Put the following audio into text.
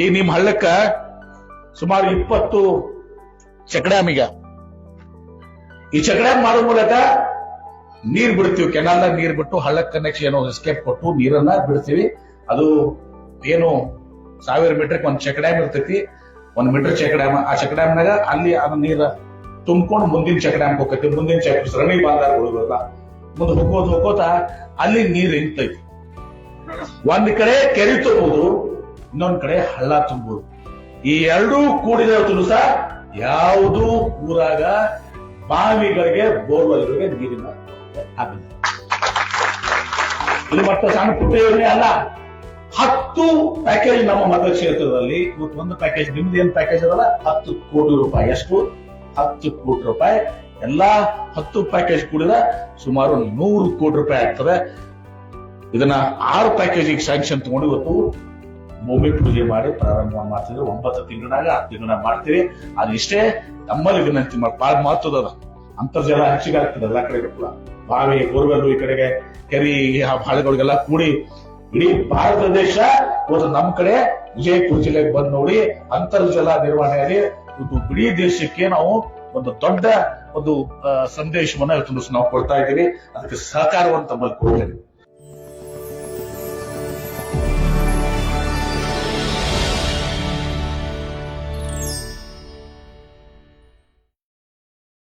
ಈ ನಿಮ್ ಹಳ್ಳಕ್ಕ ಸುಮಾರು 20 ಚೆಕ್ ಡ್ಯಾಮ್ ಈಗ. ಈ ಚೆಕ್ ಡ್ಯಾಮ್ ಮಾಡೋ ಮೂಲಕ ನೀರ್ ಬಿಡ್ತೀವಿ, ಕೆನಾಲ್ದಾಗ ನೀರ್ ಬಿಟ್ಟು ಹಳ್ಳಕ್ ಕನೆಕ್ಷನ್ ಎಸ್ಕೇಪ್ ಕೊಟ್ಟು ನೀರನ್ನ ಬಿಡ್ತೀವಿ. ಅದು ಏನು 1000 ಮೀಟರ್ ಒಂದ್ ಚೆಕ್ ಡ್ಯಾಮ್ ಇರ್ತೈತಿ, 1 ಮೀಟರ್ ಚೆಕ್ ಡ್ಯಾಮ್. ಆ ಚೆಕ್ ಡ್ಯಾಮ್ನಾಗ ಅಲ್ಲಿ ಅದು ನೀರ ತುಂಬಿಕೊಂಡು ಮುಂದಿನ ಚೆಕ್ ಡ್ಯಾಮ್ ಹೋಗತಿ. ಮುಂದಿನ ಚೆಕ್ ಸರಣಿ ಬಾಂಧಾರ ಉಳಿಗೋಲ್ಲ, ಮುಂದೆ ಹೋಗೋತ ಅಲ್ಲಿ ನೀರ್ ನಿಂತೈತಿ. ಒಂದ್ ಕಡೆ ಕೆರೆ ತುಂಬುದು, ಇನ್ನೊಂದ್ ಕಡೆ ಹಳ್ಳ ತುಂಬುದು. ಈ ಎರಡೂ ಕೂಡಿದ ದಿವಸ ಯಾವುದು ಊರಾಗ ಬಾವಿಗಳಿಗೆ ಬೋರ್ವೆಲ್ಗಳಿಗೆ ನೀರಿನ ಆಗಿಲ್ಲ. ಇದು ಮತ್ತೆ ಸಣ್ಣ ಪುಟ್ಟ ಯೋಜನೆ ಅಲ್ಲ. 10 ಪ್ಯಾಕೇಜ್ ನಮ್ಮ ಮತಕ್ಷೇತ್ರದಲ್ಲಿ. ಇವತ್ತು ಒಂದು ಪ್ಯಾಕೇಜ್, ನಿಮ್ದು ಏನ್ ಪ್ಯಾಕೇಜ್ ಅದಲ್ಲ, 10 ಕೋಟಿ ರೂಪಾಯಿ. ಎಷ್ಟು? 10 ಕೋಟಿ ರೂಪಾಯಿ. ಎಲ್ಲಾ 10 ಪ್ಯಾಕೇಜ್ ಕೂಡಿದ ಸುಮಾರು 100 ಕೋಟಿ ರೂಪಾಯಿ ಆಗ್ತದೆ. ಇದನ್ನ 6 ಪ್ಯಾಕೇಜಿಗೆ ಸ್ಯಾಂಕ್ಷನ್ ತಗೊಂಡು ಇವತ್ತು ಭೂಮಿ ಪೂಜೆ ಮಾಡಿ ಪ್ರಾರಂಭ ಮಾಡ್ತಿದ್ವಿ. 9 ತಿಂಗಳಾಗ 10 ತಿಂಗಳ ಮಾಡ್ತೀವಿ. ಅದಿಷ್ಟೇ ನಮ್ಮಲ್ಲಿ ವಿನಂತಿ ಮಾಡಿ. ಬಹಳ ಮಹತ್ವದ ಅಂತರ್ಜಲ ಹೆಚ್ಚಿಗೆ ಆಗ್ತದೆ ಎಲ್ಲಾ ಕಡೆ ಕೂಡ. ಬಾವಿ ಬೋರ್ವೆಲ್ ಈ ಕಡೆಗೆ ಕೆರೆ ಬಾಳೆಗಳಿಗೆಲ್ಲ ಕೂಡಿ ಇಡೀ ಭಾರತ ದೇಶ ಇವತ್ತು ನಮ್ಮ ಕಡೆ ವಿಜಯಪುರ ಜಿಲ್ಲೆಗೆ ಬಂದು ನೋಡಿ ಅಂತರ್ಜಲ ನಿರ್ವಹಣೆಯಲ್ಲಿ ಇವತ್ತು ಇಡೀ ದೇಶಕ್ಕೆ ನಾವು ಒಂದು ದೊಡ್ಡ ಒಂದು ಸಂದೇಶವನ್ನ ಇವತ್ತು ನಾವು ಕೊಡ್ತಾ ಇದ್ದೀವಿ. ಅದಕ್ಕೆ ಸಹಕಾರವನ್ನು ತಮ್ಮಲ್ಲಿ ಕೊಡ್ತೇವೆ.